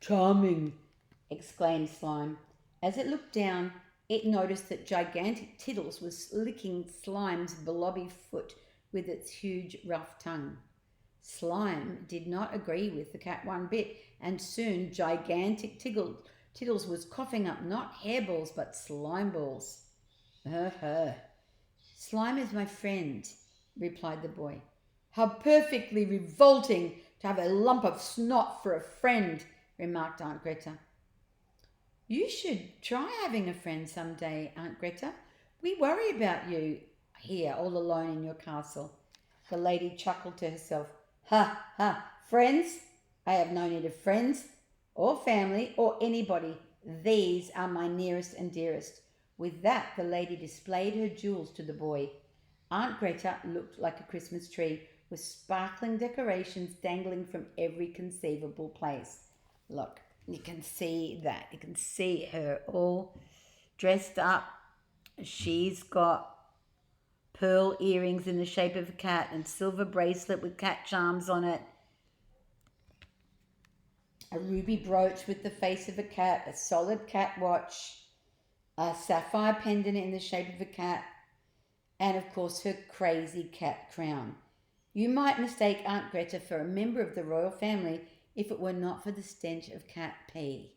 Charming, exclaimed Slime. As it looked down, it noticed that gigantic Tiddles was licking Slime's blobby foot with its huge rough tongue. Slime did not agree with the cat one bit, and soon gigantic Tiddles was coughing up not hairballs but slime balls. Slime is my friend, replied the boy. How perfectly revolting to have a lump of snot for a friend, remarked Aunt Greta. You should try having a friend some day, Aunt Greta. We worry about you here all alone in your castle. The lady chuckled to herself. Ha, ha, friends? I have no need of friends, or family, or anybody. These are my nearest and dearest. With that, the lady displayed her jewels to the boy. Aunt Greta looked like a Christmas tree with sparkling decorations dangling from every conceivable place. Look, you can see that. You can see her all dressed up. She's got pearl earrings in the shape of a cat and silver bracelet with cat charms on it. A ruby brooch with the face of a cat, a solid cat watch, a sapphire pendant in the shape of a cat, and of course her crazy cat crown. You might mistake Aunt Greta for a member of the royal family if it were not for the stench of cat pee.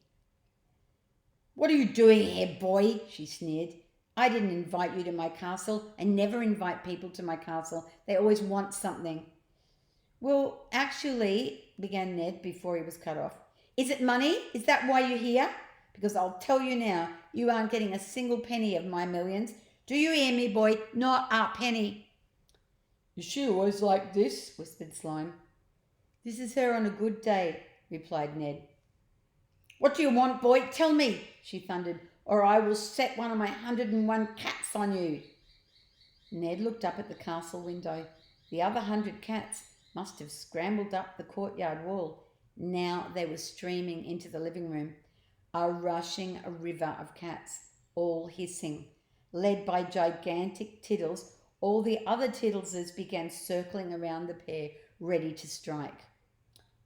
What are you doing here, boy? She sneered. I didn't invite you to my castle. I never invite people to my castle. They always want something. Well, actually, began Ned before he was cut off. Is it money? Is that why you're here? Because I'll tell you now, you aren't getting a single penny of my millions. Do you hear me, boy? Not a penny. Is she always like this? Whispered Slime. This is her on a good day, replied Ned. What do you want, boy? Tell me, she thundered, or I will set one of my 101 cats on you. Ned looked up at the castle window. The other 100 cats must have scrambled up the courtyard wall. Now they were streaming into the living room, a rushing river of cats, all hissing. Led by gigantic Tiddles, all the other Tiddleses began circling around the pair, ready to strike.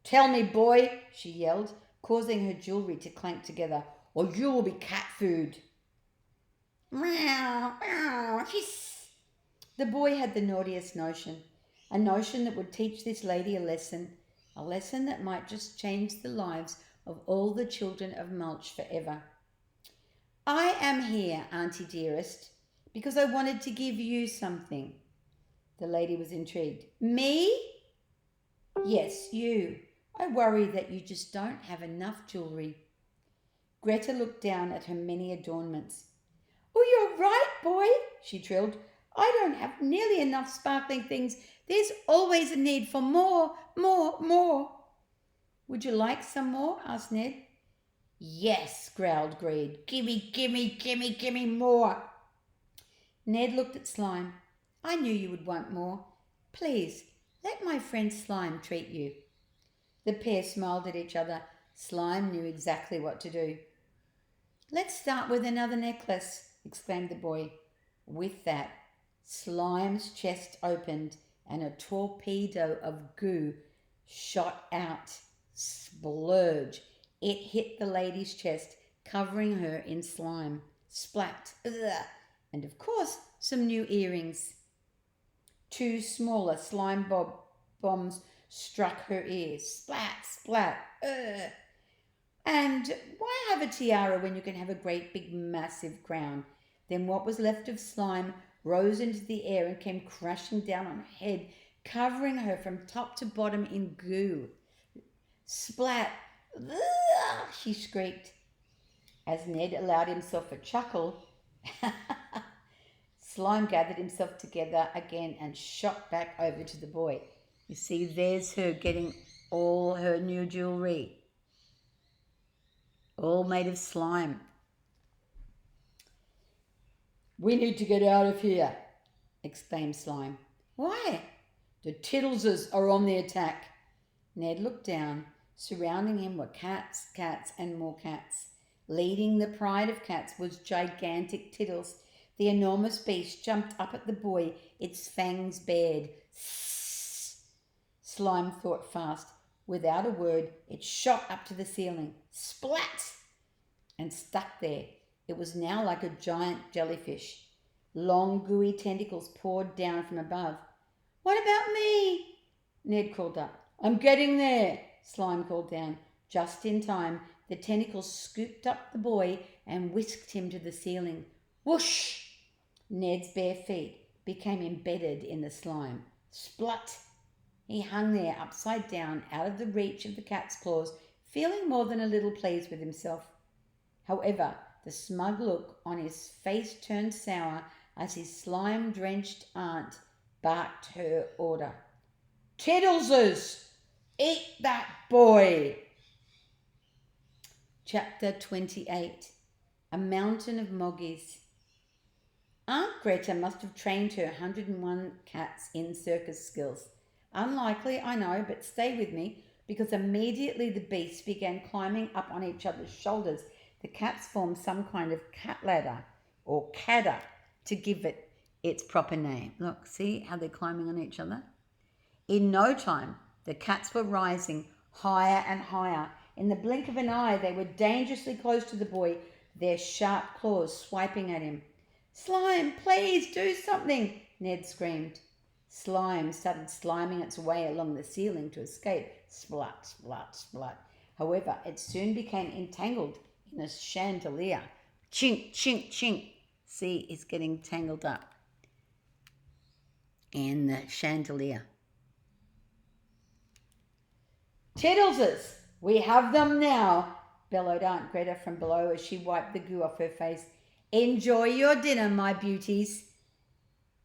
Tell me, boy, she yelled, causing her jewellery to clank together, or you will be cat food. Meow, meow, hiss. The boy had the naughtiest notion, a notion that would teach this lady a lesson that might just change the lives of all the children of Mulch forever. I am here, Auntie dearest, because I wanted to give you something. The lady was intrigued. Me? Yes, you. I worry that you just don't have enough jewellery. Greta looked down at her many adornments. Oh, you're right, boy, she trilled. I don't have nearly enough sparkling things. There's always a need for more. Would you like some more? Asked Ned. Yes, growled Greed. Gimme more. Ned looked at Slime. I knew you would want more. Please, let my friend Slime treat you. The pair smiled at each other. Slime knew exactly what to do. Let's start with another necklace, exclaimed the boy. With that, Slime's chest opened and a torpedo of goo shot out. Splurge. It hit the lady's chest, covering her in slime. Splat. Ugh. And of course, some new earrings. 2 smaller slime bombs struck her ears. Splat. Ugh. And why have a tiara when you can have a great big massive crown? Then what was left of Slime rose into the air and came crashing down on her head, covering her from top to bottom in goo. Splat! Ugh, she shrieked. As Ned allowed himself a chuckle, Slime gathered himself together again and shot back over to the boy. You see, there's her getting all her new jewellery, all made of slime. We need to get out of here, exclaimed Slime. Why? The Tiddleses are on the attack. Ned looked down. Surrounding him were cats, and more cats. Leading the pride of cats was gigantic Tiddles. The enormous beast jumped up at the boy, its fangs bared. Slime thought fast. Without a word, it shot up to the ceiling. Splat! And stuck there. It was now like a giant jellyfish. Long, gooey tentacles poured down from above. What about me? Ned called up. I'm getting there, Slime called down. Just in time, the tentacles scooped up the boy and whisked him to the ceiling. Whoosh! Ned's bare feet became embedded in the slime. Splut! He hung there upside down, out of the reach of the cat's claws, feeling more than a little pleased with himself. However, the smug look on his face turned sour as his slime-drenched aunt barked her order. Tiddleses! Eat that boy! Chapter 28. A Mountain of Moggies. Aunt Greta must have trained her 101 cats in circus skills. Unlikely, I know, but stay with me, because immediately the beasts began climbing up on each other's shoulders. The cats formed some kind of cat ladder, or cadder, to give it its proper name. Look, see how they're climbing on each other? In no time, the cats were rising higher and higher. In the blink of an eye, they were dangerously close to the boy, their sharp claws swiping at him. Slime, please do something, Ned screamed. Slime started sliming its way along the ceiling to escape. Splut, splut, splut. However, it soon became entangled in a chandelier. Chink, chink, chink. See, it's getting tangled up in the chandelier. Tiddleses, we have them now, bellowed Aunt Greta from below as she wiped the goo off her face. Enjoy your dinner, my beauties.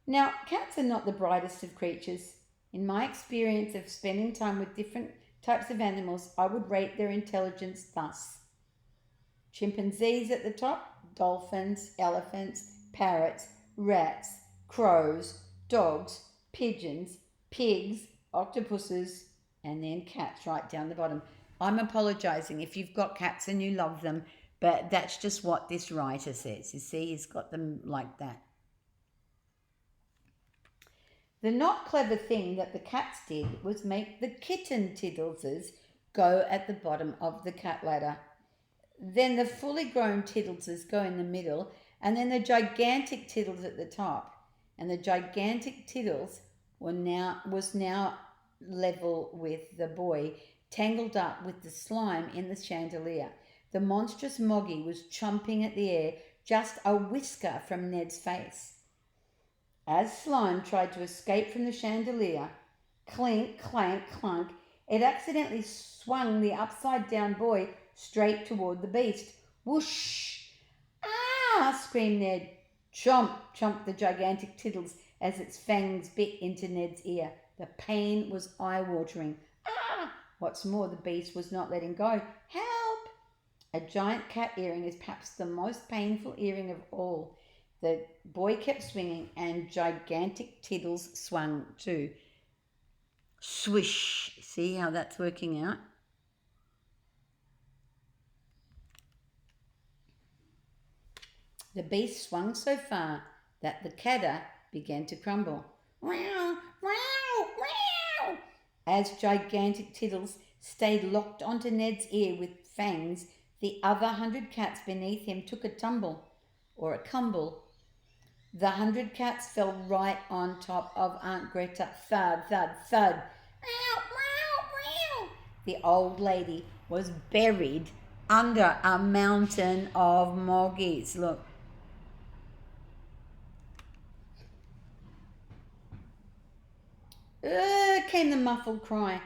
Now, cats are not the brightest of creatures. In my experience of spending time with different types of animals, I would rate their intelligence thus. Chimpanzees at the top, dolphins, elephants, parrots, rats, crows, dogs, pigeons, pigs, octopuses, and then cats right down the bottom. I'm apologising if you've got cats and you love them, but that's just what this writer says. You see, he's got them like that. The not clever thing that the cats did was make the kitten Tiddleses go at the bottom of the cat ladder. Then the fully grown Tiddleses go in the middle, and then the gigantic Tiddles at the top. And the gigantic Tiddles was now level with the boy, tangled up with the slime in the chandelier. The monstrous Moggy was chomping at the air, just a whisker from Ned's face. As Slime tried to escape from the chandelier, clink, clank, clunk, it accidentally swung the upside-down boy straight toward the beast. Whoosh! Ah! Screamed Ned. Chomp! Chomped the gigantic Tiddles as its fangs bit into Ned's ear. The pain was eye-watering. Ah! What's more, the beast was not letting go. Help! A giant cat earring is perhaps the most painful earring of all. The boy kept swinging, and gigantic Tiddles swung too. Swish! See how that's working out? The beast swung so far that the cadder began to crumble. Wow! Wow! Wow! As gigantic Tiddles stayed locked onto Ned's ear with fangs, the other 100 cats beneath him took a tumble, or a cumble. The 100 cats fell right on top of Aunt Greta. Thud, thud, thud. Meow, meow, meow. The old lady was buried under a mountain of moggies. Look. Came the muffled cry.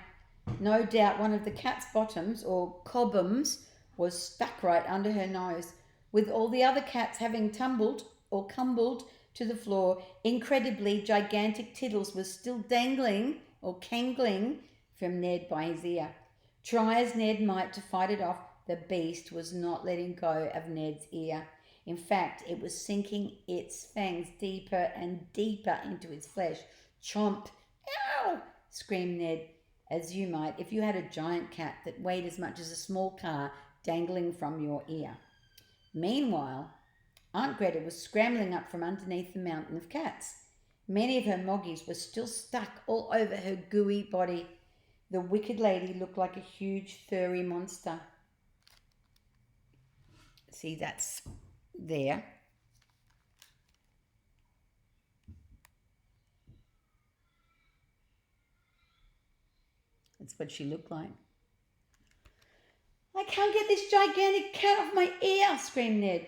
No doubt one of the cat's bottoms, or cobhams, was stuck right under her nose. With all the other cats having tumbled or cumbled to the floor, incredibly gigantic Tiddles was still dangling or cangling from Ned by his ear. Try as Ned might to fight it off, the beast was not letting go of Ned's ear. In fact, it was sinking its fangs deeper and deeper into his flesh. Chomp! Ow! Screamed Ned, as you might if you had a giant cat that weighed as much as a small car dangling from your ear. Meanwhile, Aunt Greta was scrambling up from underneath the mountain of cats. Many of her moggies were still stuck all over her gooey body. The wicked lady looked like a huge furry monster. See, that's there. That's what she looked like. I can't get this gigantic cat off my ear, screamed Ned.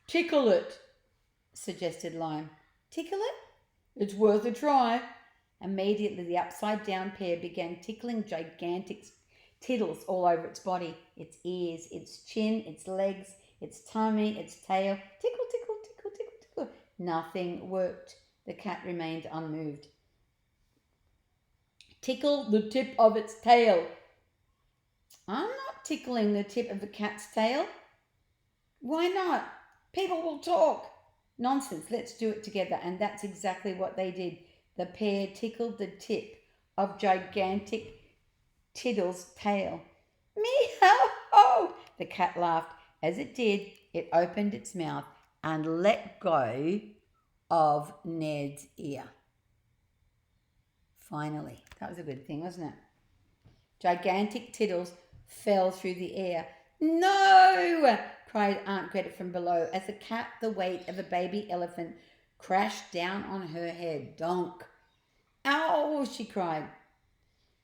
Tickle it, suggested Lime. Tickle it? It's worth a try. Immediately, the upside-down pair began tickling gigantic tittles all over its body, its ears, its chin, its legs, its tummy, its tail. Tickle, tickle, tickle, tickle, tickle. Nothing worked. The cat remained unmoved. Tickle the tip of its tail. I'm not tickling the tip of the cat's tail. Why not? People will talk. Nonsense, let's do it together. And that's exactly what they did. The pair tickled the tip of gigantic Tiddle's tail. Meow! The cat laughed. As it did, it opened its mouth and let go of Ned's ear. Finally, that was a good thing, wasn't it? Gigantic Tiddles fell through the air. No! Cried Aunt Greta from below as the cat, the weight of a baby elephant, crashed down on her head. Donk! Ow! She cried.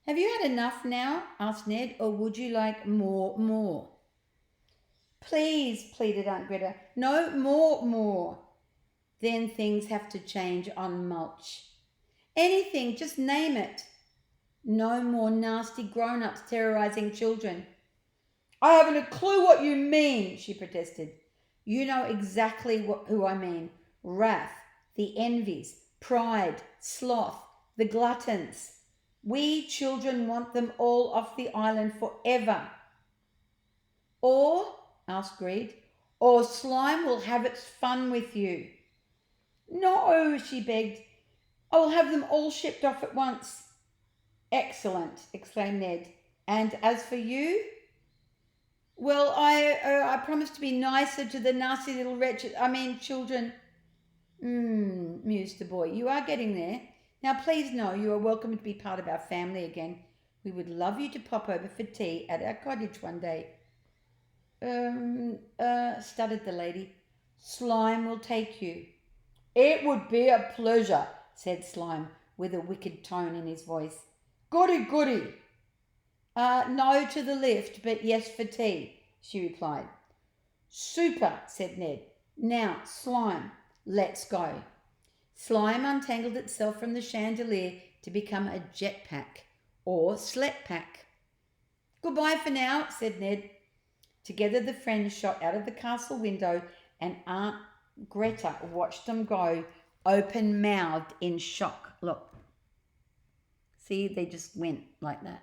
Have you had enough now? Asked Ned, or would you like more? Please, pleaded Aunt Greta. No, more. Then things have to change on Mulch. Anything, just name it. No more nasty grown-ups terrorizing children. I haven't a clue what you mean, she protested. You know exactly who I mean. Wrath, the envies, pride, sloth, the gluttons. We children want them all off the island forever. Or, asked Greed, or Slime will have its fun with you. No, she begged. I will have them all shipped off at once. Excellent, exclaimed Ned. And as for you? Well, I promise to be nicer to the nasty little children. Mused the boy. You are getting there. Now, please know you are welcome to be part of our family again. We would love you to pop over for tea at our cottage one day. Stuttered the lady. Slime will take you. It would be a pleasure, said Slime with a wicked tone in his voice. Goody. No to the lift, but yes for tea, she replied. Super, said Ned. Now, Slime, let's go. Slime untangled itself from the chandelier to become a jetpack or slet pack. Goodbye for now, said Ned. Together the friends shot out of the castle window and Aunt Greta watched them go, open-mouthed in shock. Look. See, they just went like that.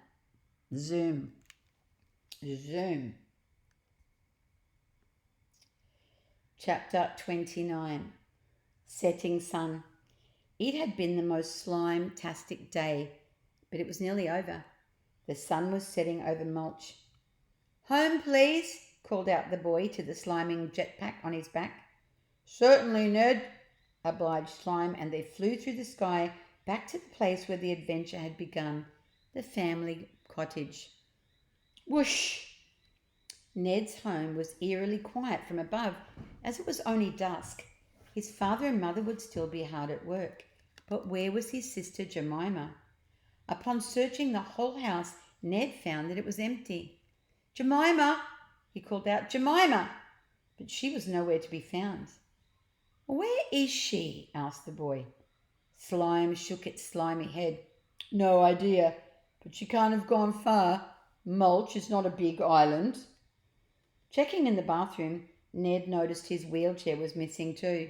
Zoom. Chapter 29. Setting sun. It had been the most slime-tastic day, but it was nearly over. The sun was setting over Mulch. Home, please, called out the boy to the sliming jetpack on his back. Certainly, Ned, obliged Slime, and they flew through the sky back to the place where the adventure had begun, the family cottage. Whoosh! Ned's home was eerily quiet from above, as it was only dusk. His father and mother would still be hard at work, but where was his sister Jemima? Upon searching the whole house, Ned found that it was empty. Jemima, he called out, Jemima! But she was nowhere to be found. Where is she? Asked the boy. Slime shook its slimy head. No idea, but she can't have gone far. Mulch is not a big island. Checking in the bathroom, Ned noticed his wheelchair was missing too.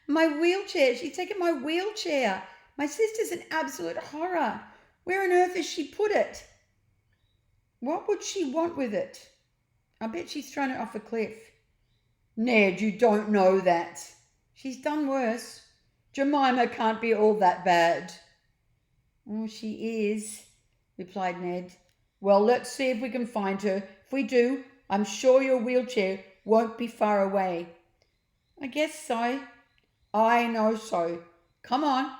My wheelchair! She's taken my wheelchair! My sister's an absolute horror! Where on earth has she put it? What would she want with it? I bet she's thrown it off a cliff. Ned, you don't know that. She's done worse. Jemima can't be all that bad. Oh, she is, replied Ned. Well, let's see if we can find her. If we do, I'm sure your wheelchair won't be far away. I guess so. I know so. Come on,